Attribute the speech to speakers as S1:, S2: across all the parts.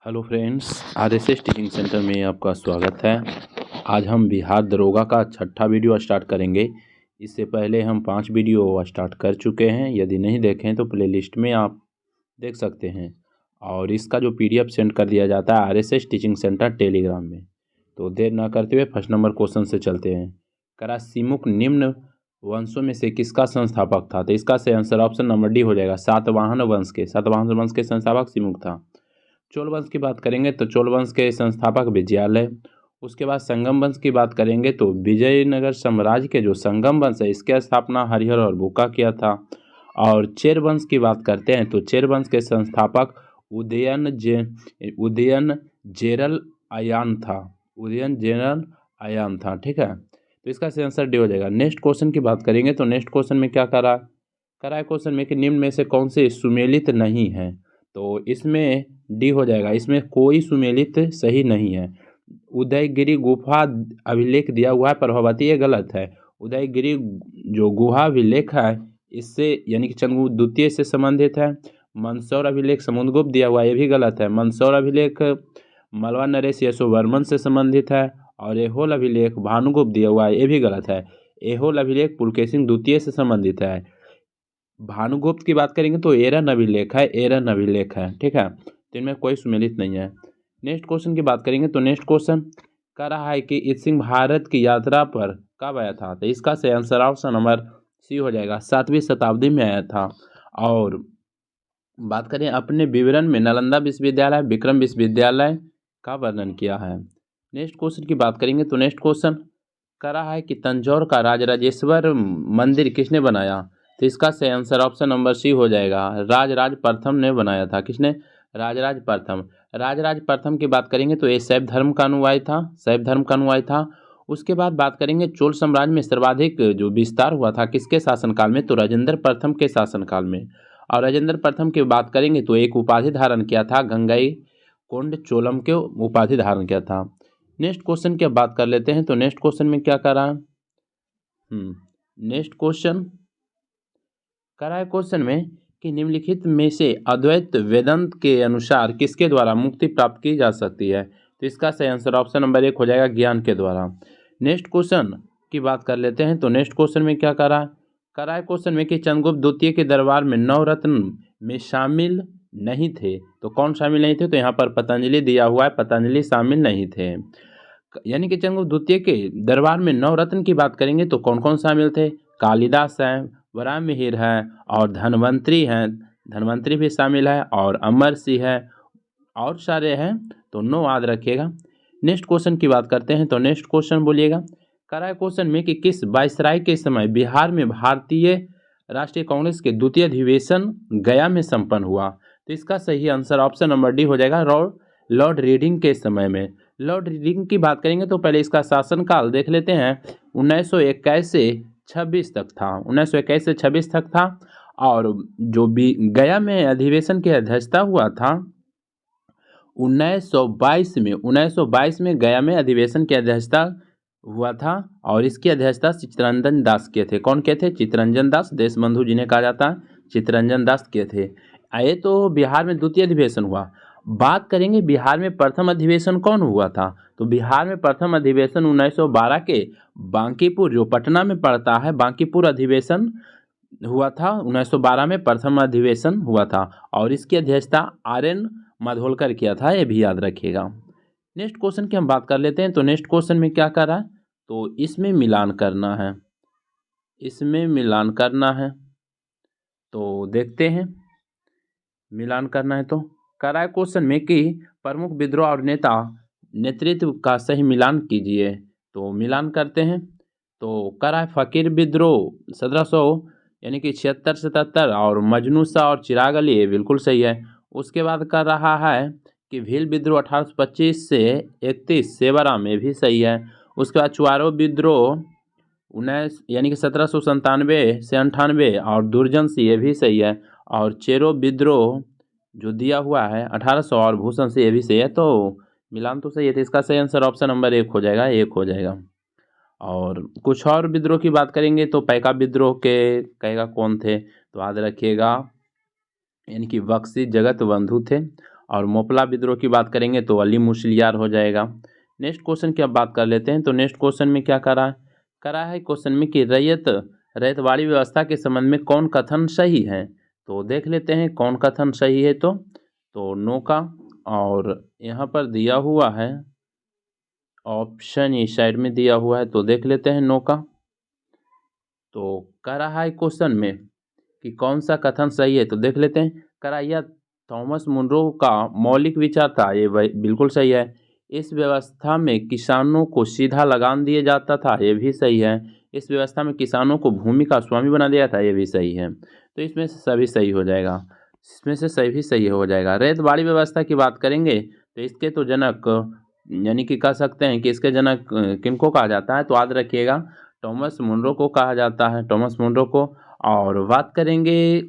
S1: Hello friends, RSS teaching centre में आपका स्वागत है। आज हम बिहार दरोगा का छठा वीडियो स्टार्ट करेंगे। इससे पहले हम 5 वीडियो स्टार्ट कर चुके हैं। यदि नहीं देखें तो प्लेलिस्ट में आप देख सकते हैं। और इसका जो पीडीएफ सेंड कर दिया जाता है आरएसएस टीचिंग सेंटर टेलीग्राम में। तो देर ना करते हुए फर्स्ट नंबर क्वेश्चन से चलते हैं। करासिमुक निम्न वंशों में से किसका संस्थापक था? तो इसका से आंसर ऑप्शन नंबर डी हो जाएगा। सातवाहन वंश के संस्थापक सिमुक था। चोल वंश की बात करेंगे तो चोल वंश के संस्थापक विजयालय। उसके बाद संगम वंश की बात करेंगे तो विजयनगर साम्राज्य के जो संगम वंश है इसकी स्थापना हरिहर और बुका किया था। और चेर वंश की बात करते हैं तो चेर वंश के संस्थापक उदयन जेरल आयान था। ठीक है, तो इसका आंसर डी हो जाएगा। नेक्स्ट क्वेश्चन की बात करेंगे तो नेक्स्ट क्वेश्चन में क्या करा है क्वेश्चन में कि निम्न में से कौन से सुमेलित नहीं है? तो इसमें डी हो जाएगा। इसमें कोई सुमेलित सही नहीं है। उदयगिरी गुफा अभिलेख दिया हुआ है प्रभावती, ये गलत है। उदयगिरी जो गुहा अभिलेख है इससे यानी कि चंद्रगुप्त द्वितीय से संबंधित है। मंदसौर अभिलेख समुद्रगुप्त दिया हुआ है, ये भी गलत है। मंदसौर अभिलेख मलवा नरेश यशोवर्मन से संबंधित है। और एहोल अभिलेख भानुगुप्त दिया हुआ है, ये भी गलत है। एहोल अभिलेख पुलकेशिन द्वितीय से संबंधित है। भानुगुप्त की बात करेंगे तो एरन अभिलेख है। ठीक है, तो इनमें कोई सुमेलित नहीं है। नेक्स्ट क्वेश्चन की बात करेंगे तो नेक्स्ट क्वेश्चन कह रहा है कि इत सिंह भारत की यात्रा पर कब आया था? तो इसका से आंसर ऑप्शन नंबर सी हो जाएगा। 7वीं शताब्दी में आया था। और बात करें अपने विवरण में नालंदा विश्वविद्यालय विक्रम विश्वविद्यालय का वर्णन किया है। नेक्स्ट क्वेश्चन की बात करेंगे तो नेक्स्ट क्वेश्चन कह रहा है कि तंजौर का राजराजेश्वर मंदिर किसने बनाया? तो इसका से आंसर ऑप्शन नंबर सी हो जाएगा। राजराज प्रथम ने बनाया था। किसने? राजराज प्रथम की बात करेंगे तो ये शैव धर्म का अनुयायी था। उसके बाद बात करेंगे चोल साम्राज्य में सर्वाधिक जो विस्तार हुआ था किसके शासनकाल में? तो राजेंद्र प्रथम के शासनकाल में। और राजेंद्र प्रथम की बात करेंगे तो एक उपाधि धारण किया था, गंगई कोंड चोलम के उपाधि धारण किया था। नेक्स्ट क्वेश्चन की बात कर लेते हैं तो नेक्स्ट क्वेश्चन में क्या कर रहा है? नेक्स्ट क्वेश्चन करा है क्वेश्चन में कि निम्नलिखित में से अद्वैत वेदांत के अनुसार किसके द्वारा मुक्ति प्राप्त की जा सकती है? तो इसका सही आंसर ऑप्शन नंबर 1 हो जाएगा, ज्ञान के द्वारा। नेक्स्ट क्वेश्चन की बात कर लेते हैं तो नेक्स्ट क्वेश्चन में क्या करा है क्वेश्चन में कि चंद्रगुप्त द्वितीय के दरबार में नवरत्न में शामिल नहीं थे। तो कौन शामिल नहीं थे? तो यहाँ पर पतंजलि दिया हुआ है, पतंजलि शामिल नहीं थे। यानी कि चंद्रगुप्त द्वितीय के दरबार में नवरत्न की बात करेंगे तो कौन कौन शामिल थे? कालिदास हैं, वराहमिहिर है और धन्वंतरी भी शामिल है और अमर सिंह है और सारे हैं, तो नो याद रखिएगा। नेक्स्ट क्वेश्चन की बात करते हैं तो नेक्स्ट क्वेश्चन बोलिएगा। करा है क्वेश्चन में कि किस वायसराय के समय बिहार में भारतीय राष्ट्रीय कांग्रेस के द्वितीय अधिवेशन गया में संपन्न हुआ? तो इसका सही आंसर ऑप्शन नंबर डी हो जाएगा, लॉर्ड रीडिंग के समय में। लॉर्ड रीडिंग की बात करेंगे तो पहले इसका शासनकाल देख लेते हैं। 1921 से 26 तक था। 1921 से 26 तक था। और जो भी गया में अधिवेशन की अध्यक्षता हुआ था 1922 में गया में अधिवेशन की अध्यक्षता हुआ था। और इसकी अध्यक्षता चित्तरंजन दास किए थे। कौन किए थे? चित्तरंजन दास, देश बंधु जिन्हें कहा जाता है, चित्तरंजन दास किए थे। ये तो बिहार में द्वितीय अधिवेशन हुआ। बात करेंगे बिहार में प्रथम अधिवेशन कौन हुआ था? तो बिहार में प्रथम अधिवेशन 1912 के बांकीपुर, जो पटना में पड़ता है, बांकीपुर अधिवेशन हुआ था। 1912 में प्रथम अधिवेशन हुआ था और इसकी अध्यक्षता RN माधोलकर किया था, ये भी याद रखिएगा। नेक्स्ट क्वेश्चन की हम बात कर लेते हैं तो नेक्स्ट क्वेश्चन में क्या कर रहा है? तो इसमें मिलान करना है, तो देखते हैं। मिलान करना है तो करा है क्वेश्चन में कि प्रमुख विद्रोह और नेतृत्व का सही मिलान कीजिए। तो मिलान करते हैं तो करा है फकीर विद्रोह 1700 यानी कि 76-77 और मजनू शाह और चिराग अली, ये बिल्कुल सही है। उसके बाद कर रहा है कि भील विद्रोह 1825 से 31 सेवाराम, में भी सही है। उसके बाद चुआरो विद्रोह 19 यानी कि 1797 से 98 और दुर्जन सिंह, ये भी सही है। और चेरो विद्रोह जो दिया हुआ है 1800 और भूषण से, ये भी सही है। तो मिलान तो सही है, तो इसका सही आंसर ऑप्शन नंबर 1 हो जाएगा। और कुछ और विद्रोह की बात करेंगे तो पैका विद्रोह के कहेगा कौन थे? तो याद रखिएगा, यानी कि बख्शी जगत बंधु थे। और मोपला विद्रोह की बात करेंगे तो अली मुसलियार हो जाएगा। नेक्स्ट क्वेश्चन की अब बात कर लेते हैं। तो नेक्स्ट क्वेश्चन में क्या करा है क्वेश्चन में कि रैयतवाड़ी व्यवस्था के संबंध में कौन कथन सही है। तो देख लेते हैं कौन कथन सही है। तो नो का, और यहाँ पर दिया हुआ है ऑप्शन इस साइड में दिया हुआ है, तो देख लेते हैं नो का। तो कह रहा है क्वेश्चन में कि कौन सा कथन सही है, तो देख लेते हैं। कह रहा है यह थॉमस मुनरो का मौलिक विचार था, ये बिल्कुल सही है। इस व्यवस्था में किसानों को सीधा लगान दिया जाता था, ये भी सही है। इस व्यवस्था में किसानों को भूमि का स्वामी बना दिया था, ये भी सही है। तो इसमें से सभी सही हो जाएगा, इसमें से सभी सही हो जाएगा। रैयतवाड़ी व्यवस्था की बात करेंगे तो इसके तो जनक यानी कि कह सकते हैं कि इसके जनक किनको कहा जाता है, तो याद रखिएगा थॉमस मुनरो को कहा जाता है, थॉमस मुनरो को। और बात करेंगे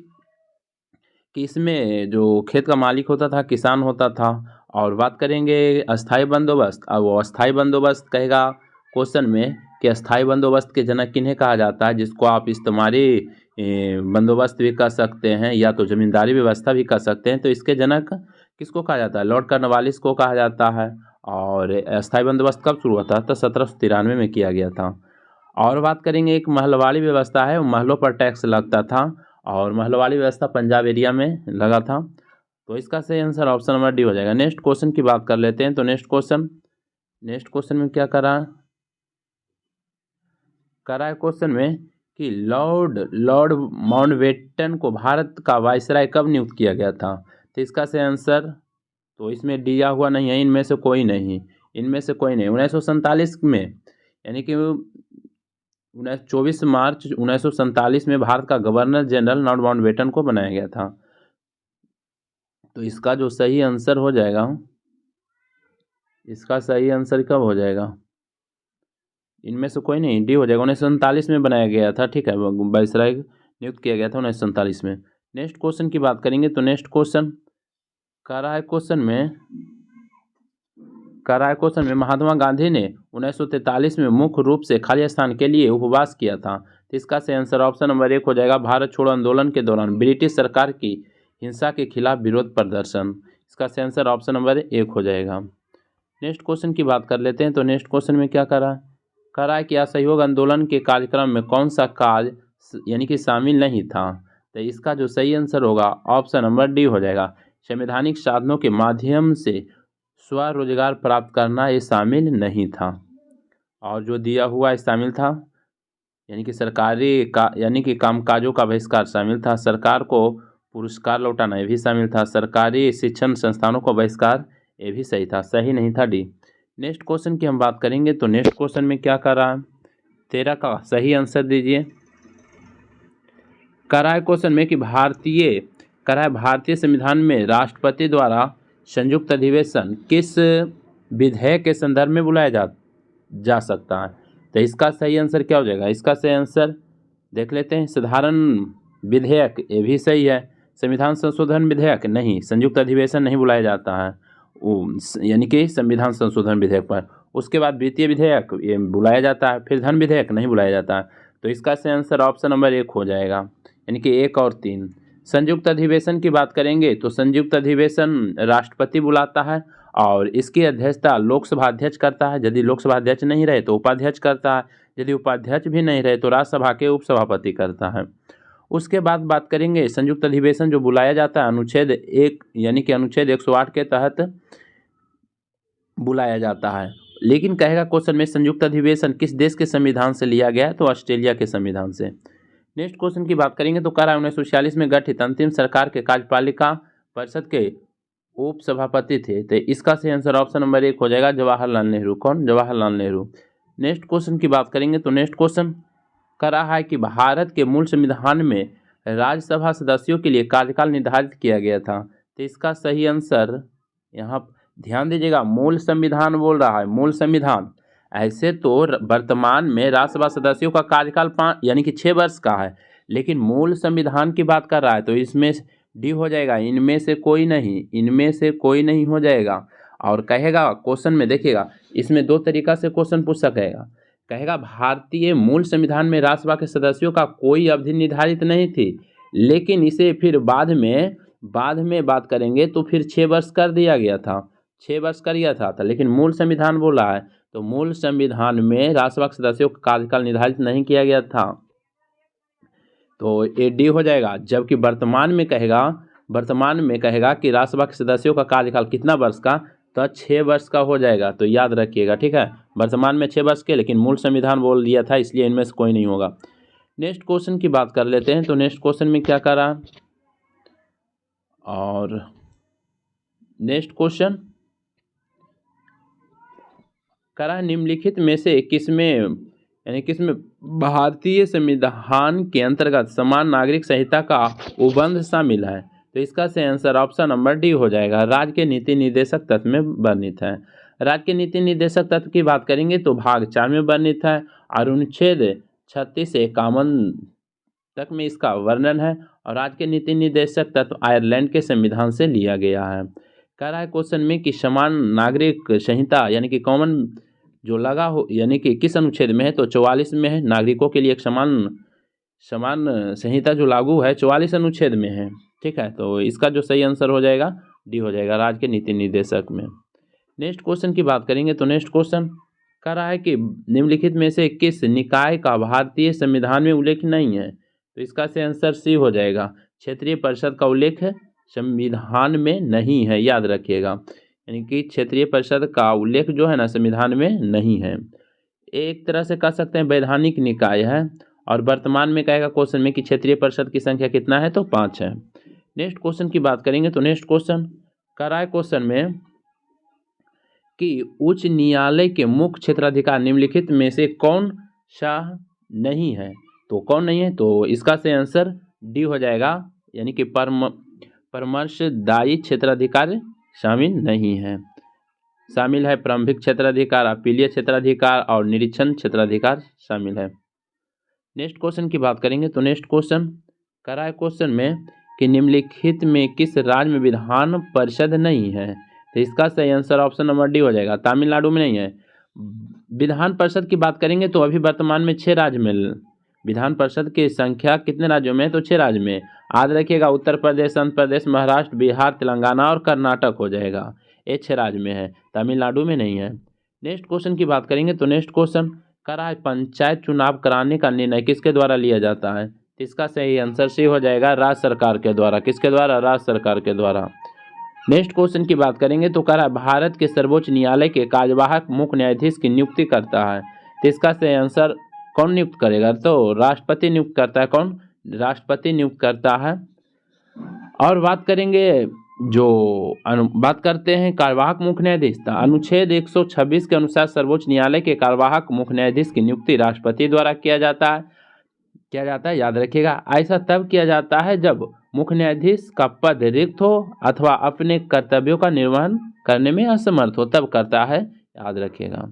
S1: कि इसमें जो खेत का मालिक होता था किसान होता था। और बात करेंगे अस्थाई बंदोबस्त, अब वो अस्थाई बंदोबस्त कहेगा क्वेश्चन में कि अस्थाई बंदोबस्त के जनक किन्हें कहा जाता है, जिसको आप इस्तेमारी बंदोबस्त भी कह सकते हैं या तो जमींदारी व्यवस्था भी कह सकते हैं। तो इसके जनक किसको कहा जाता है, लॉर्ड कॉर्नवालिस को कहा जाता है। और अस्थाई बंदोबस्त कब शुरू हुआ था, तो 1793 में किया गया था। और बात करेंगे एक महलवाड़ी व्यवस्था है, महलों पर टैक्स लगता था, और महलवाड़ी व्यवस्था पंजाब एरिया में लगा था। तो इसका सही आंसर ऑप्शन नंबर डी हो जाएगा। नेक्स्ट क्वेश्चन की बात कर लेते हैं। तो नेक्स्ट क्वेश्चन में क्या करा है क्वेश्चन में कि लॉर्ड माउंटबेटन को भारत का वायसराय कब नियुक्त किया गया था। तो इसका सही आंसर, तो इसमें दिया हुआ नहीं है, इनमें से कोई नहीं 1947 में, यानी कि 24 मार्च 1947 में भारत का गवर्नर जनरल लॉर्ड माउंटबेटन को बनाया गया था। तो इसका जो सही आंसर हो जाएगा, इसका सही आंसर कब हो जाएगा, इनमें से कोई नहीं, डी हो जाएगा। 1947 में बनाया गया था, ठीक है, वायसराय नियुक्त किया गया था 1947 में। नेक्स्ट क्वेश्चन की बात करेंगे। तो नेक्स्ट क्वेश्चन कह रहा है क्वेश्चन में महात्मा गांधी ने 1943 में मुख्य रूप से खाली स्थान के लिए उपवास किया था। तो इसका सही आंसर ऑप्शन नंबर 1 हो जाएगा। भारत छोड़ो आंदोलन के दौरान ब्रिटिश सरकार की हिंसा के खिलाफ विरोध प्रदर्शन, इसका सही आंसर ऑप्शन नंबर 1 हो जाएगा। नेक्स्ट क्वेश्चन की बात कर लेते हैं। तो नेक्स्ट क्वेश्चन में क्या कह रहा है कि असहयोग आंदोलन के कार्यक्रम में कौन सा कार्य यानी कि शामिल नहीं था। तो इसका जो सही आंसर होगा ऑप्शन नंबर डी हो जाएगा। संवैधानिक साधनों के माध्यम से स्वरोजगार प्राप्त करना ये शामिल नहीं था। और जो दिया हुआ है शामिल था, यानी कि सरकारी कामकाजों का बहिष्कार शामिल था। सरकार को पुरस्कार लौटाना ये भी शामिल था। सरकारी शिक्षण संस्थानों का बहिष्कार ये भी सही था, सही नहीं था डी। नेक्स्ट क्वेश्चन की हम बात करेंगे। तो नेक्स्ट क्वेश्चन में क्या कर रहा है, 13 का सही आंसर दीजिए। कह रहा है क्वेश्चन में कि भारतीय संविधान में राष्ट्रपति द्वारा संयुक्त अधिवेशन किस विधेयक के संदर्भ में बुलाया जा सकता है। तो इसका सही आंसर क्या हो जाएगा, इसका सही आंसर देख लेते हैं। साधारण विधेयक ये भी सही है। संविधान संशोधन विधेयक नहीं, संयुक्त अधिवेशन नहीं बुलाया जाता है, यानी कि संविधान संशोधन विधेयक पर। उसके बाद वित्तीय विधेयक ये बुलाया जाता है, फिर धन विधेयक नहीं बुलाया जाता है। तो इसका सही आंसर ऑप्शन नंबर 1 हो जाएगा, यानी कि 1 और 3। संयुक्त अधिवेशन की बात करेंगे तो संयुक्त अधिवेशन राष्ट्रपति बुलाता है और इसकी अध्यक्षता लोकसभा अध्यक्ष करता है। यदि लोकसभा अध्यक्ष नहीं रहे तो उपाध्यक्ष करता है, यदि उपाध्यक्ष भी नहीं रहे तो राज्यसभा के उपसभापति करता है। उसके बाद बात करेंगे संयुक्त अधिवेशन जो बुलाया जाता है अनुच्छेद 1 यानी कि अनुच्छेद 108 के तहत बुलाया जाता है। लेकिन कहेगा क्वेश्चन में संयुक्त अधिवेशन किस देश के संविधान से लिया गया है, तो ऑस्ट्रेलिया के संविधान से। नेक्स्ट क्वेश्चन की बात करेंगे। तो कह रहा है 1946 में गठित अंतिम सरकार के कार्यपालिका परिषद के उप सभापति थे। तो इसका सही आंसर ऑप्शन नंबर 1 हो जाएगा, जवाहरलाल नेहरू। कौन, जवाहरलाल नेहरू। नेक्स्ट क्वेश्चन की बात करेंगे। तो नेक्स्ट क्वेश्चन कह रहा है कि भारत के मूल संविधान में राज्यसभा सदस्यों के लिए कार्यकाल निर्धारित किया गया था। तो इसका सही आंसर, यहाँ ध्यान दीजिएगा, मूल संविधान बोल रहा है, मूल संविधान। ऐसे तो वर्तमान में राज्यसभा सदस्यों का कार्यकाल 5 यानी कि 6 वर्ष का है, लेकिन मूल संविधान की बात कर रहा है, तो इसमें डी हो जाएगा, इनमें से कोई नहीं हो जाएगा। और कहेगा क्वेश्चन में देखिएगा, इसमें 2 तरीका से क्वेश्चन पूछ सकेगा। कहेगा भारतीय मूल संविधान में राज्यसभा के सदस्यों का कोई अवधि निर्धारित नहीं थी, लेकिन इसे फिर बाद में बाद में बात करेंगे तो फिर 6 वर्ष कर दिया गया था, 6 वर्ष कर दिया था, लेकिन मूल संविधान बोला है तो मूल संविधान में राज्यसभा के सदस्यों का कार्यकाल निर्धारित नहीं किया गया था, तो ये डी हो जाएगा। जबकि वर्तमान में कहेगा कि राज्यसभा के सदस्यों का कार्यकाल कितना वर्ष का, तो 6 वर्ष का हो जाएगा, तो याद रखिएगा, ठीक है। वर्तमान में 6 वर्ष के, लेकिन मूल संविधान बोल दिया था, इसलिए इनमें से कोई नहीं होगा। नेक्स्ट क्वेश्चन की बात कर लेते हैं, तो नेक्स्ट क्वेश्चन में क्या करा, और नेक्स्ट क्वेश्चन करा निम्नलिखित में से किसमें भारतीय संविधान के अंतर्गत समान नागरिक संहिता का उपबंध शामिल है, तो इसका सही आंसर ऑप्शन नंबर डी हो जाएगा। राज्य के नीति निर्देशक तत्व में वर्णित है। राज्य के नीति निर्देशक तत्व की बात करेंगे तो भाग 4 में वर्णित है और अनुच्छेद 36 से 51 तक में इसका वर्णन है, और राज्य के नीति निर्देशक तत्व आयरलैंड के संविधान से लिया गया है। कह रहा है क्वेश्चन में कि समान नागरिक संहिता यानी कि कॉमन जो लगा हो यानी कि किस अनुच्छेद में है, तो 44 में है। नागरिकों के लिए एक समान संहिता जो लागू है 44 अनुच्छेद में है, ठीक है। तो इसका जो सही आंसर हो जाएगा डी हो जाएगा, राज्य के नीति निर्देशक में। नेक्स्ट क्वेश्चन की बात करेंगे तो नेक्स्ट क्वेश्चन कह रहा है कि निम्नलिखित में से किस निकाय का भारतीय संविधान में उल्लेख नहीं है, तो इसका सही आंसर सी हो जाएगा। क्षेत्रीय परिषद का उल्लेख संविधान में नहीं है, याद रखिएगा, यानी कि क्षेत्रीय परिषद का उल्लेख जो है ना संविधान में नहीं है। एक तरह से कह सकते हैं वैधानिक निकाय है, और वर्तमान में कहेगा क्वेश्चन में कि क्षेत्रीय परिषद की संख्या कितना है, तो 5 है। नेक्स्ट क्वेश्चन की बात करेंगे तो नेक्स्ट क्वेश्चन कह रहा है क्वेश्चन में कि उच्च न्यायालय के मुख्य क्षेत्राधिकार निम्नलिखित में से कौन सा नहीं है, तो कौन नहीं है, तो इसका सही आंसर डी हो जाएगा, यानी कि परामर्शदायी क्षेत्राधिकार शामिल नहीं है। शामिल है प्रारंभिक क्षेत्राधिकार, अपीलीय क्षेत्राधिकार और निरीक्षण क्षेत्राधिकार शामिल है। नेक्स्ट क्वेश्चन की बात करेंगे तो नेक्स्ट क्वेश्चन कह रहा है क्वेश्चन में कि निम्नलिखित में किस राज्य में विधान परिषद नहीं है, तो इसका सही आंसर ऑप्शन नंबर डी हो जाएगा, तमिलनाडु में नहीं है। विधान परिषद की बात करेंगे तो अभी वर्तमान में 6 राज्य में विधान परिषद की संख्या कितने राज्यों में, तो 6 राज्य में। याद रखिएगा उत्तर प्रदेश, आंध्र प्रदेश, महाराष्ट्र, बिहार, तेलंगाना और कर्नाटक हो जाएगा, ये 6 राज्य में है, तमिलनाडु में नहीं है। नेक्स्ट क्वेश्चन की बात करेंगे तो नेक्स्ट क्वेश्चन कह रहा है पंचायत चुनाव कराने का निर्णय किसके द्वारा लिया जाता है, तो इसका सही आंसर सी हो जाएगा, राज्य सरकार के द्वारा। किसके द्वारा, राज्य सरकार के द्वारा। नेक्स्ट क्वेश्चन की बात करेंगे तो कह रहा है भारत के सर्वोच्च न्यायालय के कार्यवाहक मुख्य न्यायाधीश की नियुक्ति करता है, तो इसका सही आंसर कौन नियुक्त करेगा, तो राष्ट्रपति नियुक्त करता है। कौन, राष्ट्रपति नियुक्त करता है। और बात करेंगे बात करते हैं कार्यवाहक मुख्य न्यायाधीश, अनुच्छेद 126 के अनुसार सर्वोच्च न्यायालय के कार्यवाहक मुख्य न्यायाधीश की नियुक्ति राष्ट्रपति द्वारा किया जाता है, याद रखिएगा। ऐसा तब किया जाता है जब मुख्य न्यायाधीश का पद रिक्त हो अथवा अपने कर्तव्यों का निर्वहन करने में असमर्थ हो, तब करता है, याद रखिएगा।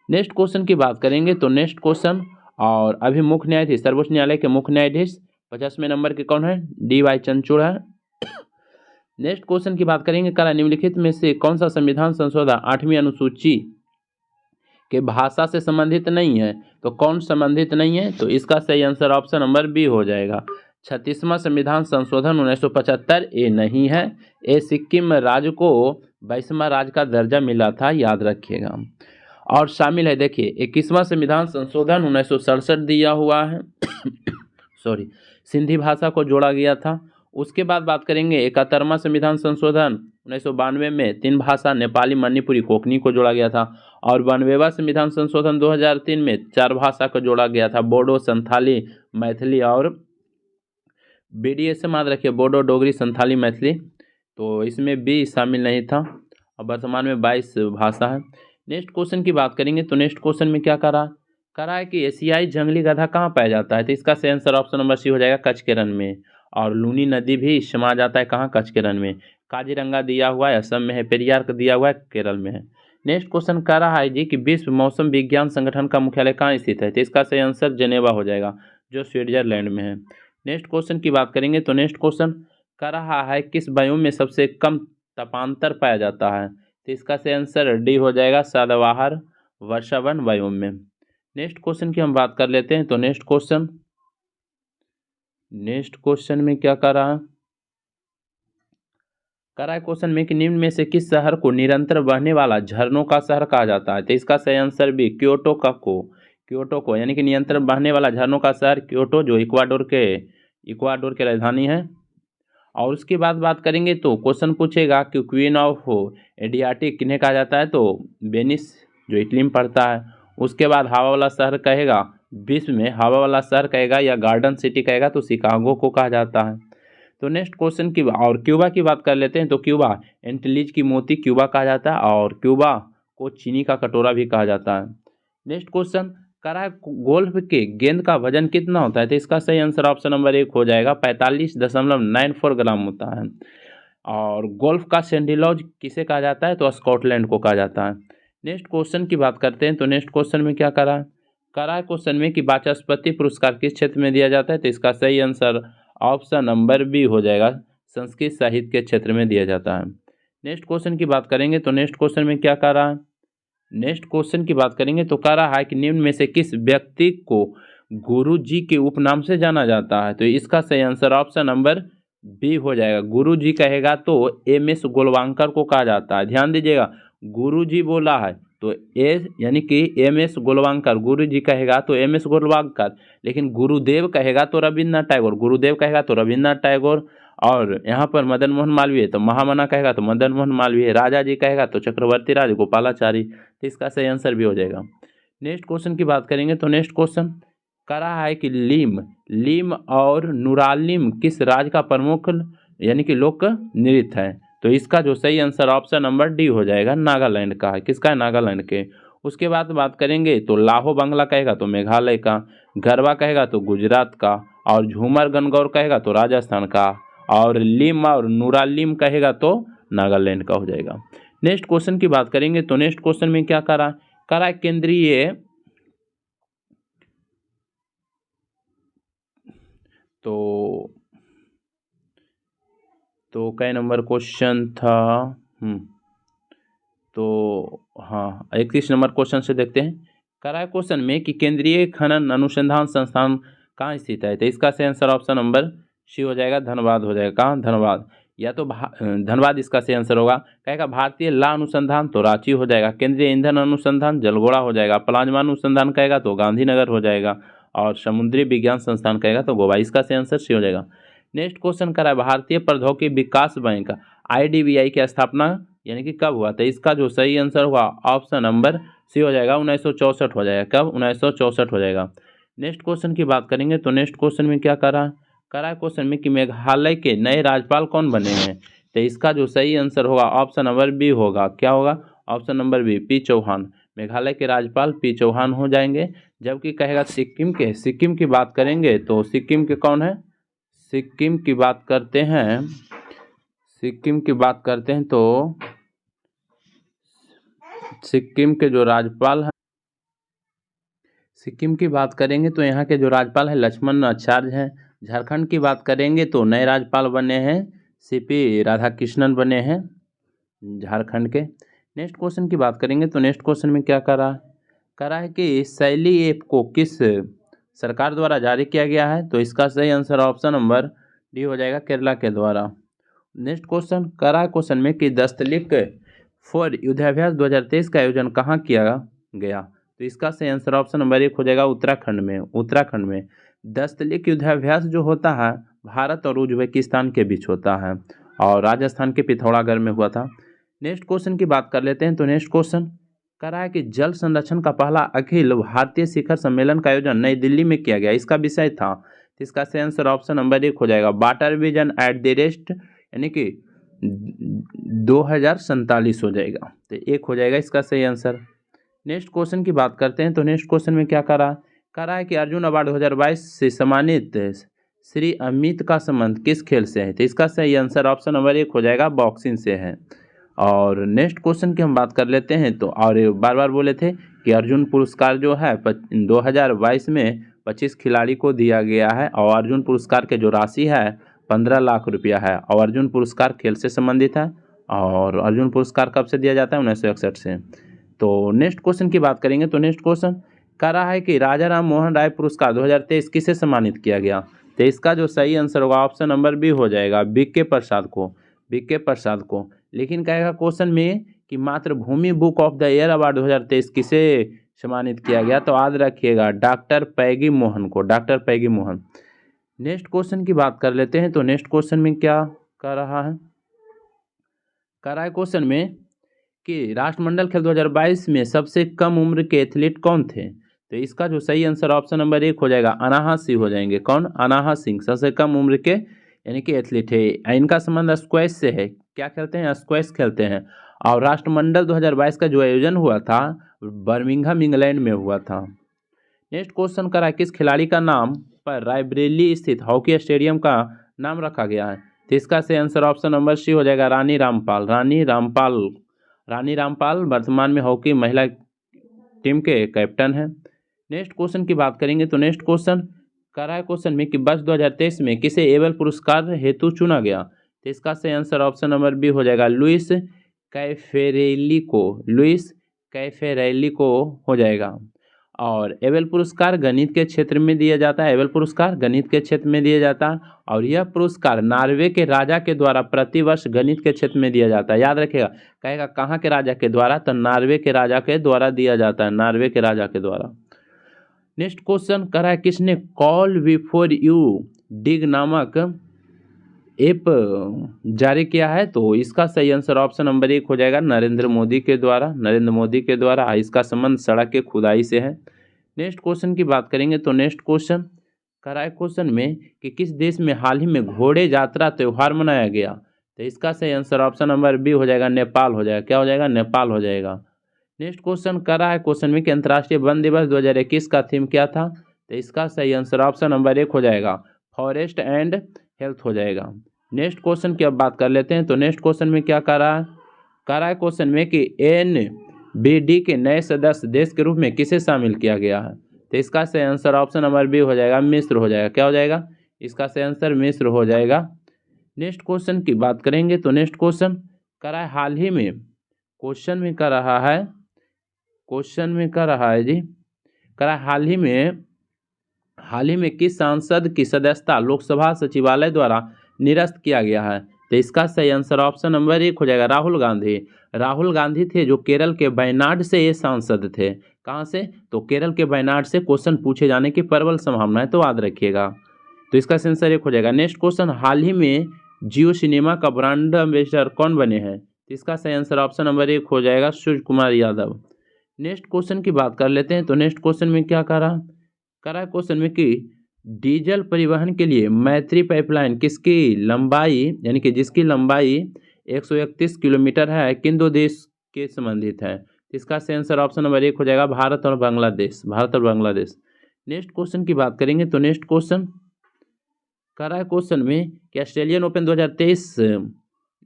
S1: नेक्स्ट क्वेश्चन की बात करेंगे तो नेक्स्ट क्वेश्चन, और अभी मुख्य न्यायाधीश सर्वोच्च न्यायालय के मुख्य न्यायाधीश 50वें नंबर के कौन है, डी.वाई. चंद्रचूड़ है। नेक्स्ट क्वेश्चन की बात करेंगे, करा निम्नलिखित में से कौन सा संविधान संशोधन 8वीं अनुसूची के भाषा से संबंधित नहीं है, तो कौन संबंधित नहीं है, तो इसका सही आंसर ऑप्शन नंबर बी हो जाएगा। 36वां संविधान संशोधन 1975 ये नहीं है, ये सिक्किम राज्य को 22वां राज्य का दर्जा मिला था, याद रखिएगा। और शामिल है, देखिए 21वां संविधान संशोधन 1967 दिया हुआ है सॉरी, सिंधी भाषा को जोड़ा गया था। उसके बाद बात करेंगे 71वां संविधान संशोधन 1992 में 3 भाषा नेपाली, मणिपुरी, कोंकणी को जोड़ा गया था। और 92वां संविधान संशोधन 2003 में 4 भाषा को जोड़ा गया था, बोडो, संथाली, मैथिली और BDSM याद रखिए, बोडो, डोगरी, संथाली, मैथिली, तो इसमें भी शामिल नहीं था। और वर्तमान में 22 भाषा है। नेक्स्ट क्वेश्चन की बात करेंगे तो नेक्स्ट क्वेश्चन में क्या करा है कि एशियाई जंगली गधा कहाँ पाया जाता है, तो इसका सही आंसर ऑप्शन नंबर सी हो जाएगा, कच्छ के रण में। और लूनी नदी भी समा जाता है कहाँ, कच्छ के रण में। काजीरंगा दिया हुआ है असम में है, पेरियार का दिया हुआ है केरल में है। नेक्स्ट क्वेश्चन कह रहा है जी कि विश्व मौसम विज्ञान संगठन का मुख्यालय कहाँ स्थित है, तो इसका सही आंसर जेनेवा हो जाएगा, जो स्विट्जरलैंड में है। नेक्स्ट क्वेश्चन की बात करेंगे तो नेक्स्ट क्वेश्चन कह रहा है किस वायुम में सबसे कम तापांतर पाया जाता है, तो इसका सही आंसर डी हो जाएगा, सदाबहार वर्षावन वायुम में। नेक्स्ट क्वेश्चन की हम बात कर लेते हैं तो नेक्स्ट क्वेश्चन में क्या कर रहा है, करा है क्वेश्चन में कि निम्न में से किस शहर को निरंतर बहने वाला झरनों का शहर कहा जाता है? तो इसका सही आंसर बी क्योटो को यानी कि निरंतर बहने वाला झरनों का शहर क्योटो, जो इक्वाडोर के राजधानी है। और उसके बाद बात करेंगे तो क्वेश्चन पूछेगा कि क्वीन ऑफ एडियाटिक किन्हें कहा जाता है? तो वेनिस, जो इटली में पड़ता है। उसके बाद हवा वाला शहर कहेगा, विश्व में हवा वाला शहर कहेगा या गार्डन सिटी कहेगा तो शिकागो को कहा जाता है। तो नेक्स्ट क्वेश्चन की और क्यूबा की बात कर लेते हैं। तो क्यूबा एंटीलीज की मोती क्यूबा कहा जाता है और क्यूबा को चीनी का कटोरा भी कहा जाता है। नेक्स्ट क्वेश्चन करा है गोल्फ के गेंद का वजन कितना होता है? तो इसका सही आंसर ऑप्शन नंबर 1 हो जाएगा, 45.94 ग्राम होता है। और गोल्फ का सैंडिलॉज किसे कहा जाता है? तो स्कॉटलैंड को कहा जाता है। नेक्स्ट क्वेश्चन की बात करते हैं। तो नेक्स्ट क्वेश्चन में क्या करा है क्वेश्चन में कि वाचस्पति पुरस्कार किस क्षेत्र में दिया जाता है? तो इसका सही आंसर ऑप्शन नंबर बी हो जाएगा, संस्कृत साहित्य के क्षेत्र में दिया जाता है। नेक्स्ट क्वेश्चन की बात करेंगे। तो नेक्स्ट क्वेश्चन में क्या कह रहा है? नेक्स्ट क्वेश्चन की बात करेंगे तो कह रहा है कि निम्न में से किस व्यक्ति को गुरु जी के उपनाम से जाना जाता है? तो इसका सही आंसर ऑप्शन नंबर बी हो जाएगा, गुरु जी कहेगा तो MS गोलवांकर को कहा जाता है। ध्यान दीजिएगा, गुरु जी बोला है तो यानी कि MS गोलवांकर, गुरु जी कहेगा तो MS गोलवांकर, लेकिन गुरुदेव कहेगा तो रविन्द्रनाथ टैगोर, गुरुदेव कहेगा तो रविन्द्रनाथ टैगोर। और यहाँ पर मदन मोहन मालवीय तो महामना कहेगा तो मदन मोहन मालवीय, राजा जी कहेगा तो चक्रवर्ती राजगोपालाचारी। तो इसका सही आंसर भी हो जाएगा। नेक्स्ट क्वेश्चन की बात करेंगे। तो नेक्स्ट क्वेश्चन करा है कि लीम और नुरालिम किस राज्य का प्रमुख यानी कि लोक नृत्य है? तो इसका जो सही आंसर ऑप्शन नंबर डी हो जाएगा, नागालैंड का है। किसका है? नागालैंड के। उसके बाद बात करेंगे तो लाहो बांग्ला कहेगा तो मेघालय का, गरबा कहेगा तो गुजरात का, और झूमर गणगौर कहेगा तो राजस्थान का, और लीम और नुरालिम कहेगा तो नागालैंड का हो जाएगा। नेक्स्ट क्वेश्चन की बात करेंगे। तो नेक्स्ट क्वेश्चन में क्या करा केंद्रीय तो कई नंबर क्वेश्चन था? तो हाँ, 31 नंबर क्वेश्चन से देखते हैं। करा क्वेश्चन में कि केंद्रीय खनन अनुसंधान संस्थान कहाँ स्थित है? तो इसका सही आंसर ऑप्शन नंबर सी हो जाएगा, धनबाद हो जाएगा। कहाँ? धनबाद, या तो धनबाद इसका सही आंसर होगा। कहेगा भारतीय ला अनुसंधान तो रांची हो जाएगा, केंद्रीय ईंधन अनुसंधान जलगोड़ा हो जाएगा, प्लाज्मा अनुसंधान कहेगा तो गांधीनगर हो जाएगा, और समुद्री विज्ञान संस्थान कहेगा तो गोवा। इसका सही आंसर सी हो जाएगा। नेक्स्ट क्वेश्चन करा भारतीय प्रौद्योगिकी विकास बैंक IDBI की स्थापना यानी कि कब हुआ? तो इसका जो सही आंसर हुआ ऑप्शन नंबर सी हो जाएगा, 1964 हो जाएगा। कब? 1964 हो जाएगा। नेक्स्ट क्वेश्चन की बात करेंगे। तो नेक्स्ट क्वेश्चन में क्या करा क्वेश्चन में कि मेघालय के नए राज्यपाल कौन बने हैं? तो इसका जो सही आंसर होगा ऑप्शन नंबर बी होगा। क्या होगा? Option number B, P Chauhan. Meghalaya के राज्यपाल पी चौहान हो जाएंगे। जबकि कहेगा सिक्किम की बात करेंगे तो सिक्किम के कौन है? सिक्किम की बात करते हैं तो सिक्किम के जो राज्यपाल हैं, सिक्किम की बात करेंगे तो यहाँ के जो राज्यपाल हैं लक्ष्मण आचार्य हैं। झारखंड की बात करेंगे तो नए राज्यपाल बने हैं CP राधाकृष्णन बने हैं झारखंड के। नेक्स्ट क्वेश्चन की बात करेंगे। तो नेक्स्ट क्वेश्चन में क्या करा है कि शैली ऐप को किस सरकार द्वारा जारी किया गया है? तो इसका सही आंसर ऑप्शन नंबर डी हो जाएगा, केरला के द्वारा। नेक्स्ट क्वेश्चन क्वेश्चन में कि दस्तलिक फॉर युद्धाभ्यास 2023 का आयोजन कहाँ किया गया? तो इसका सही आंसर ऑप्शन नंबर 1 हो जाएगा, उत्तराखंड में। दस्तलिक युद्धाभ्यास जो होता है भारत और उज्बेकिस्तान के बीच होता है और राजस्थान के पिथौरागढ़ में हुआ था। नेक्स्ट क्वेश्चन की बात कर लेते हैं। तो नेक्स्ट क्वेश्चन करा है कि जल संरक्षण का पहला अखिल भारतीय शिखर सम्मेलन का आयोजन नई दिल्ली में किया गया, इसका विषय था? तो इसका सही आंसर ऑप्शन नंबर 1 हो जाएगा, water vision at the rest यानी कि 2047 हो जाएगा। तो 1 हो जाएगा इसका सही आंसर। नेक्स्ट क्वेश्चन की बात करते हैं। तो नेक्स्ट क्वेश्चन में क्या करा है कि अर्जुन अवार्ड 2022 से सम्मानित श्री अमित का संबंध किस खेल से है? तो इसका सही आंसर ऑप्शन नंबर 1 हो जाएगा, बॉक्सिंग से है। और नेक्स्ट क्वेश्चन की हम बात कर लेते हैं। तो और बार बार बोले थे कि अर्जुन पुरस्कार जो है 2022 में 25 खिलाड़ी को दिया गया है और अर्जुन पुरस्कार के जो राशि है 15 लाख रुपया है और अर्जुन पुरस्कार खेल से संबंधित है। और अर्जुन पुरस्कार कब से दिया जाता है? 1961 से। तो नेक्स्ट क्वेश्चन की बात करेंगे। तो नेक्स्ट क्वेश्चन कह रहा है कि राजा राम मोहन राय पुरस्कार 2023 किसे सम्मानित किया गया? तो इसका जो सही आंसर होगा ऑप्शन नंबर बी हो जाएगा, BK प्रसाद को। बीके प्रसाद को। लेकिन कहेगा क्वेश्चन में कि मातृभूमि book of the year award 2023 किसे सम्मानित किया गया, तो याद रखिएगा डॉक्टर पैगी मोहन को, डॉक्टर पैगी मोहन। नेक्स्ट क्वेश्चन की बात कर लेते हैं। तो नेक्स्ट क्वेश्चन में क्या कर रहा है, कर रहा है क्वेश्चन में कि राष्ट्रमंडल खेल 2022 में सबसे कम उम्र के एथलीट कौन थे, तो इसका जो सही आंसर ऑप्शन नंबर 1 हो जाएगा, अनाहत सिंह हो जाएंगे। कौन, अनाहत सिंह सबसे कम उम्र के यानी कि एथलीट है। इनका संबंध स्क्वैश से है, क्या खेलते हैं, स्क्वैश खेलते हैं। और राष्ट्रमंडल 2022 का जो आयोजन हुआ था बर्मिंघम इंग्लैंड में हुआ था। नेक्स्ट क्वेश्चन करा है किस खिलाड़ी का नाम पर रायबरेली स्थित हॉकी स्टेडियम का नाम रखा गया है, तो इसका सही आंसर ऑप्शन नंबर सी हो जाएगा, रानी रामपाल। रानी रामपाल वर्तमान में हॉकी महिला टीम के कैप्टन हैं। नेक्स्ट क्वेश्चन की बात करेंगे। तो नेक्स्ट क्वेश्चन करा है क्वेश्चन में कि वर्ष 2023 में किसे एबल पुरस्कार हेतु चुना गया, तो इसका सही आंसर ऑप्शन नंबर बी हो जाएगा, लुइस कैफेरेली को, लुइस कैफेरेली को हो जाएगा। और एबल पुरस्कार गणित के क्षेत्र में दिया जाता है, एबल पुरस्कार गणित के क्षेत्र में दिया जाता है। और यह पुरस्कार नॉर्वे के राजा के द्वारा प्रतिवर्ष गणित के क्षेत्र में दिया जाता है। याद रखिएगा, कहेगा कहाँ के राजा के द्वारा, तो नॉर्वे के राजा के द्वारा दिया जाता है, नॉर्वे के राजा के द्वारा। नेक्स्ट क्वेश्चन करा है किसने कॉल बिफोर यू डिग नामक ऐप जारी किया है, तो इसका सही आंसर ऑप्शन नंबर 1 हो जाएगा, नरेंद्र मोदी के द्वारा, नरेंद्र मोदी के द्वारा। इसका संबंध सड़क के खुदाई से है। नेक्स्ट क्वेश्चन की बात करेंगे। तो नेक्स्ट क्वेश्चन कराए क्वेश्चन में कि किस देश में हाल ही में घोड़े यात्रा त्यौहार मनाया गया, तो इसका सही आंसर ऑप्शन नंबर बी हो जाएगा, नेपाल हो जाएगा। क्या हो जाएगा, नेपाल हो जाएगा। नेक्स्ट क्वेश्चन करा है क्वेश्चन में कि अंतर्राष्ट्रीय वन दिवस 2021 का थीम क्या था, तो इसका सही आंसर ऑप्शन नंबर 1 हो जाएगा, फॉरेस्ट एंड हेल्थ हो जाएगा। नेक्स्ट क्वेश्चन की अब बात कर लेते हैं। तो नेक्स्ट क्वेश्चन में क्या कर रहा है क्वेश्चन में कि NBD के नए सदस्य देश के रूप में किसे शामिल किया गया है, तो इसका सही आंसर ऑप्शन नंबर बी हो जाएगा, मिस्र हो जाएगा। क्या हो जाएगा, इसका सही आंसर मिस्र हो जाएगा। नेक्स्ट क्वेश्चन की बात करेंगे। तो नेक्स्ट क्वेश्चन करा है हाल ही में, क्वेश्चन में कर रहा है जी, करा हाल ही में किस सांसद की सदस्यता लोकसभा सचिवालय द्वारा निरस्त किया गया है, तो इसका सही आंसर ऑप्शन नंबर 1 हो जाएगा, राहुल गांधी। राहुल गांधी थे जो केरल के वायनाड से ये सांसद थे। कहाँ से, तो केरल के वायनाड से क्वेश्चन पूछे जाने की प्रबल संभावना है, तो याद रखिएगा। तो इसका आंसर 1 हो जाएगा। नेक्स्ट क्वेश्चन, हाल ही में जियो सिनेमा का ब्रांड एम्बेसडर कौन बने हैं, तो इसका सही आंसर ऑप्शन नंबर 1 हो जाएगा, सूर्य कुमार यादव। नेक्स्ट क्वेश्चन की बात कर लेते हैं। तो नेक्स्ट क्वेश्चन में क्या करा है क्वेश्चन में कि डीजल परिवहन के लिए मैत्री पाइपलाइन किसकी लंबाई यानी कि जिसकी लंबाई 131 किलोमीटर है किन दो देश के संबंधित है, इसका आंसर ऑप्शन नंबर 1 हो जाएगा, भारत और बांग्लादेश, भारत और बांग्लादेश। नेक्स्ट क्वेश्चन की बात करेंगे। तो नेक्स्ट क्वेश्चन कर रहा है क्वेश्चन में कि ऑस्ट्रेलियन ओपन 2023